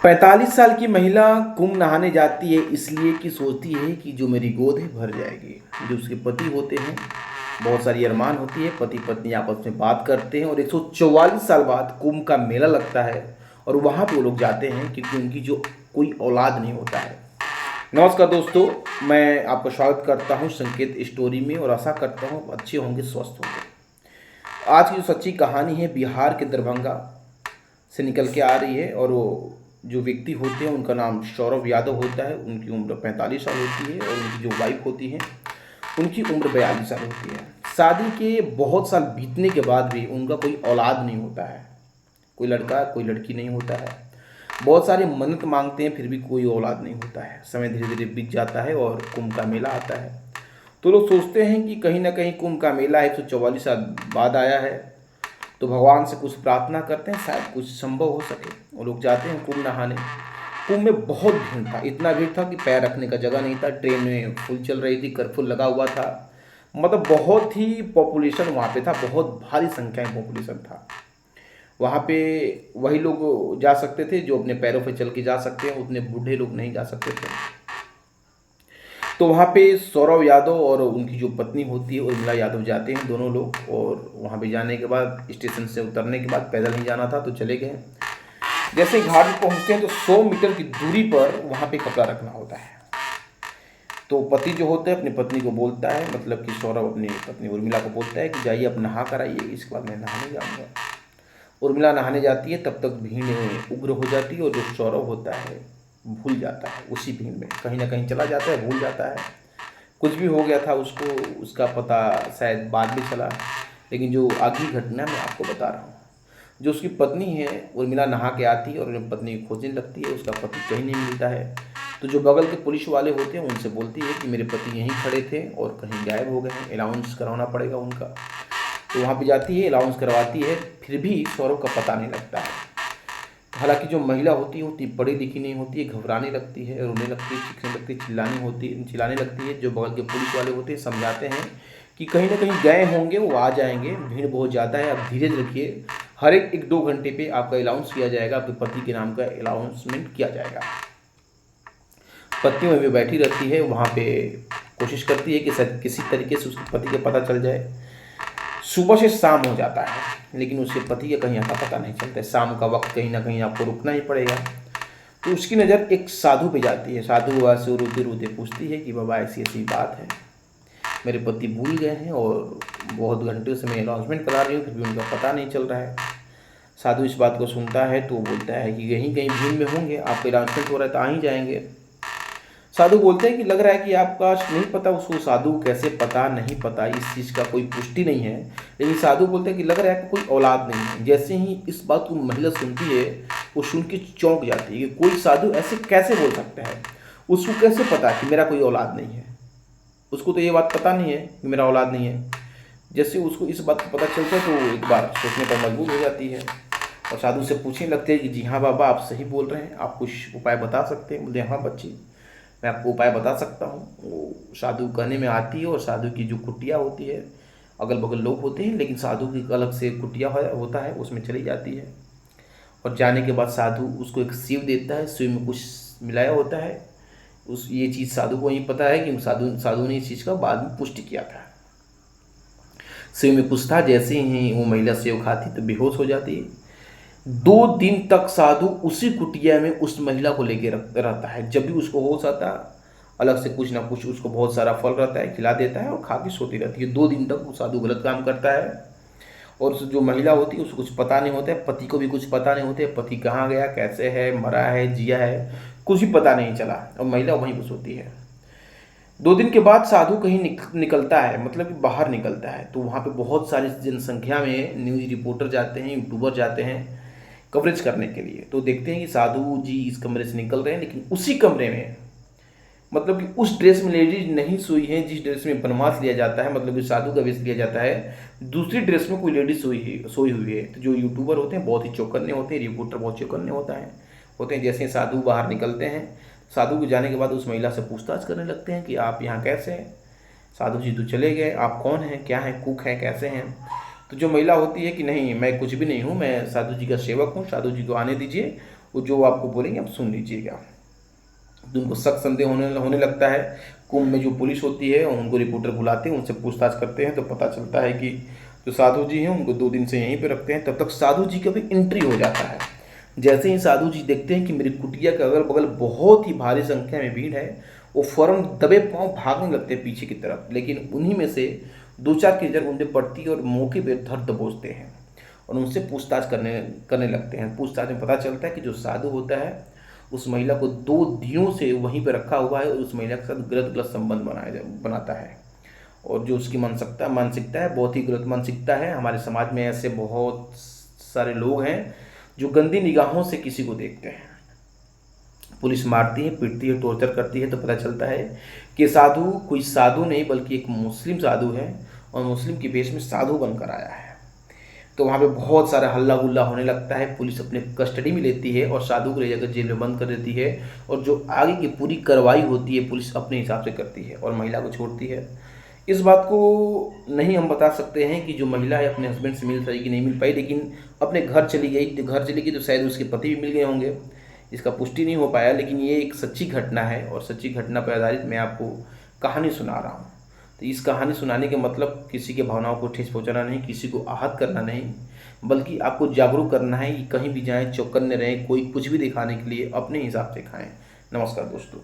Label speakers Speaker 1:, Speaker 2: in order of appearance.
Speaker 1: 45 साल की महिला कुंभ नहाने जाती है इसलिए कि सोचती है कि जो मेरी गोद है भर जाएगी। जो उसके पति होते हैं, बहुत सारी अरमान होती है, पति पत्नी आपस में बात करते हैं और 144 साल बाद कुंभ का मेला लगता है और वहाँ पे वो लोग जाते हैं क्योंकि उनकी जो कोई औलाद नहीं होता है। नमस्कार दोस्तों, मैं आपका स्वागत करता हूँ संकेत स्टोरी में और आशा करता हूँ अच्छे होंगे, स्वस्थ होंगे। आज की जो सच्ची कहानी है बिहार के दरभंगा से निकल के आ रही है और वो जो व्यक्ति होते हैं उनका नाम सौरभ यादव होता है। उनकी उम्र 45 साल होती है और उनकी जो वाइफ होती है उनकी उम्र 42 साल होती है। शादी के बहुत साल बीतने के बाद भी उनका कोई औलाद नहीं होता है, कोई लड़का कोई लड़की नहीं होता है। बहुत सारे मन्नत मांगते हैं फिर भी कोई औलाद नहीं होता है। समय धीरे धीरे बीत जाता है और कुंभ का मेला आता है तो लोग सोचते हैं कि कहीं ना कहीं कुंभ का मेला 144 साल बाद आया है तो भगवान से कुछ प्रार्थना करते हैं, शायद कुछ संभव हो सके। वो लोग जाते हैं कुंभ नहाने। कुंभ में बहुत भीड़ था, इतना भीड़ था कि पैर रखने का जगह नहीं था। ट्रेन में फुल चल रही थी, कर्फ्यू लगा हुआ था, मतलब बहुत ही पॉपुलेशन वहाँ पे था, बहुत भारी संख्या में पॉपुलेशन था। वहाँ पे वही लोग जा सकते थे जो अपने पैरों पे चल के जा सकते हैं, उतने बूढ़े लोग नहीं जा सकते थे। तो वहाँ पे सौरभ यादव और उनकी जो पत्नी होती है उर्मिला यादव जाते हैं दोनों लोग। और वहाँ पे जाने के बाद स्टेशन से उतरने के बाद पैदल नहीं जाना था तो चले गए। जैसे ही घाट पे पहुँचते हैं तो 100 मीटर की दूरी पर वहाँ पे कपड़ा रखना होता है। तो पति जो होता है अपनी पत्नी को बोलता है, मतलब कि सौरभ अपनी पत्नी उर्मिला को बोलता है कि जाइए अब नहा कर आइए, इसके बाद मैं नहाने जाऊँगा। उर्मिला नहाने जाती है, तब तक भीड़ उग्र हो जाती है और जो सौरभ होता है भूल जाता है उसी भीड़ में, कहीं ना कहीं चला जाता है, भूल जाता है। कुछ भी हो गया था उसको, उसका पता शायद बाद में चला। लेकिन जो आखिरी घटना मैं आपको बता रहा हूँ, जो उसकी पत्नी है उर्मिला नहा के आती है और पत्नी को खोजने लगती है, उसका पति कहीं नहीं मिलता है। तो जो बगल के पुलिस वाले होते हैं उनसे बोलती है कि मेरे पति यहीं खड़े थे और कहीं गायब हो गए हैं, अलाउंस करवाना पड़ेगा उनका। तो वहाँ पे जाती है, अलाउंस करवाती है, फिर भी सौरभ का पता नहीं लगता है। हालांकि जो महिला होती है उतनी पढ़ी लिखी नहीं होती है, घबराने लगती है, रोने लगती है, चीखने लगती है, चिल्लाने लगती है। जो बगल के पुलिस वाले होते हैं समझाते हैं कि कहीं ना कहीं गए होंगे, वो आ जाएंगे, भीड़ बहुत ज़्यादा है, अब धीरे रखिए, हर एक 1-2 घंटे पे आपका अलाउंस किया जाएगा, आपके पति के नाम का अलाउंसमेंट किया जाएगा। पत्नी वहीं पे बैठी रहती है, वहाँ पे कोशिश करती है कि किसी तरीके से उसके पति का पता चल जाए। सुबह से शाम हो जाता है लेकिन उसके पति का कहीं आता पता नहीं चलता है। शाम का वक्त कहीं ना कहीं आपको रुकना ही पड़ेगा। तो उसकी नज़र एक साधु पे जाती है। साधु वैसे रोते रोते पूछती है कि बाबा ऐसी ऐसी बात है, मेरे पति भूल गए हैं और बहुत घंटे से मैं अनाउंसमेंट करा रही हूँ फिर भी उनका पता नहीं चल रहा है। साधु इस बात को सुनता है तो बोलता है कि कहीं कहीं भीड़ में होंगे, आपका अनाउंसमेंट हो रहा है तो आ ही जाएंगे। साधु बोलते हैं कि लग रहा है कि आपका नहीं पता। उसको साधु कैसे पता, नहीं पता, इस चीज़ का कोई पुष्टि नहीं है। लेकिन साधु बोलते हैं कि लग रहा है कि कोई औलाद नहीं है। जैसे ही इस बात को महिला सुनती है वो सुन के चौंक जाती है कि कोई साधु ऐसे कैसे बोल सकता है, उसको कैसे पता कि मेरा कोई औलाद नहीं है। उसको तो ये बात पता नहीं है कि मेरा औलाद नहीं है। जैसे उसको इस बात को पता चलता है तो एक बार सोचने पर मजबूर हो जाती है और साधु से पूछने लगते हैं कि जी हाँ बाबा, आप सही बोल रहे हैं, आप कुछ उपाय बता सकते हैं। बोलते हाँ बच्ची, मैं आपको उपाय बता सकता हूँ। वो साधु कहने में आती है और साधु की जो कुटिया होती है, अगल बगल लोग होते हैं लेकिन साधु की अलग से कुटिया होता है, उसमें चली जाती है। और जाने के बाद साधु उसको एक शिव देता है, शिव में कुछ मिलाया होता है। उस ये चीज़ साधु को नहीं पता है कि साधु ने इस चीज़ का बाद में पुष्टि किया था। शिव में कुछ था, जैसे ही वो महिला सेव खाती तो बेहोश हो जाती है। 2 दिन तक साधु उसी कुटिया में उस महिला को लेके रहता है। जब भी उसको होश आता, अलग से कुछ ना कुछ उसको बहुत सारा फल रहता है, खिला देता है और खा के सोती रहती है। 2 दिन तक वो साधु गलत काम करता है और उस जो महिला होती है उसको कुछ पता नहीं होता है, पति को भी कुछ पता नहीं होता है, पति कहाँ गया, कैसे है, मरा है, जिया है, कुछ भी पता नहीं चला और महिला वहीं पर सोती है। 2 दिन के बाद साधु कहीं निकलता है, मतलब कि बाहर निकलता है। तो वहाँ पे बहुत सारी जनसंख्या में न्यूज़ रिपोर्टर जाते हैं, यूट्यूबर जाते हैं कवरेज करने के लिए। तो देखते हैं कि साधु जी इस कमरे से निकल रहे हैं, लेकिन उसी कमरे में, मतलब कि उस ड्रेस में लेडीज नहीं सोई है जिस ड्रेस में बनवास लिया जाता है, मतलब कि साधु का वेश लिया जाता है, दूसरी ड्रेस में कोई लेडीज सोई हुई है। तो जो यूट्यूबर होते हैं बहुत ही चौकन्ने होते हैं, रिपोर्टर बहुत चौकन्ने होते हैं। जैसे साधु बाहर निकलते हैं, साधु को जाने के बाद उस महिला से पूछताछ करने लगते हैं कि आप यहाँ कैसे हैं। साधु जी तो चले गए, आप कौन हैं, क्या हैं, कुक हैं, कैसे हैं। तो जो महिला होती है कि नहीं, मैं कुछ भी नहीं हूँ, मैं साधु जी का सेवक हूँ, साधु जी को आने दीजिए वो जो आपको बोलेंगे आप सुन लीजिएगा। तो उनको शक संदेह होने लगता है। कुंभ में जो पुलिस होती है उनको रिपोर्टर बुलाते हैं, उनसे पूछताछ करते हैं, तो पता चलता है कि जो साधु जी हैं उनको 2 दिन से यहीं पे रखते हैं। तब तक साधु जी का भी एंट्री हो जाता है। जैसे ही साधु जी देखते हैं कि मेरी कुटिया के अगल बगल बहुत ही भारी संख्या में भीड़ है, वो फौरन दबे पांव भागने लगते हैं पीछे की तरफ। लेकिन उन्हीं में से 2-4 की नजर उनसे पड़ती है और मौके पर धर दबोचते हैं और उनसे पूछताछ करने लगते हैं। पूछताछ में पता चलता है कि जो साधु होता है उस महिला को 2 दिनों से वहीं पर रखा हुआ है और उस महिला के साथ गलत संबंध बनाता है। और जो उसकी मानसिकता है बहुत ही गलत मानसिकता है। हमारे समाज में ऐसे बहुत सारे लोग हैं जो गंदी निगाहों से किसी को देखते हैं। पुलिस मारती है, पीटती है, टॉर्चर करती है, तो पता चलता है कि साधु कोई साधु नहीं बल्कि एक मुस्लिम साधु है और मुस्लिम के वेश में साधु बनकर आया है। तो वहाँ पे बहुत सारा हल्ला गुल्ला होने लगता है। पुलिस अपने कस्टडी में लेती है और साधु को ले जाकर जेल में बंद कर देती है और जो आगे की पूरी कार्रवाई होती है पुलिस अपने हिसाब से करती है और महिला को छोड़ती है। इस बात को नहीं हम बता सकते हैं कि जो महिला है अपने हस्बैंड से मिल पाई कि नहीं मिल पाई, लेकिन अपने घर चली गई। तो घर चली गई तो शायद उसके पति भी मिल गए होंगे, इसका पुष्टि नहीं हो पाया। लेकिन ये एक सच्ची घटना है और सच्ची घटना पर आधारित मैं आपको कहानी सुना रहा हूँ। तो इस कहानी सुनाने के मतलब किसी के भावनाओं को ठेस पहुंचाना नहीं, किसी को आहत करना नहीं, बल्कि आपको जागरूक करना है कि कहीं भी जाएं चौकन्ने रहें, कोई कुछ भी दिखाने के लिए अपने हिसाब से खाएं। नमस्कार दोस्तों।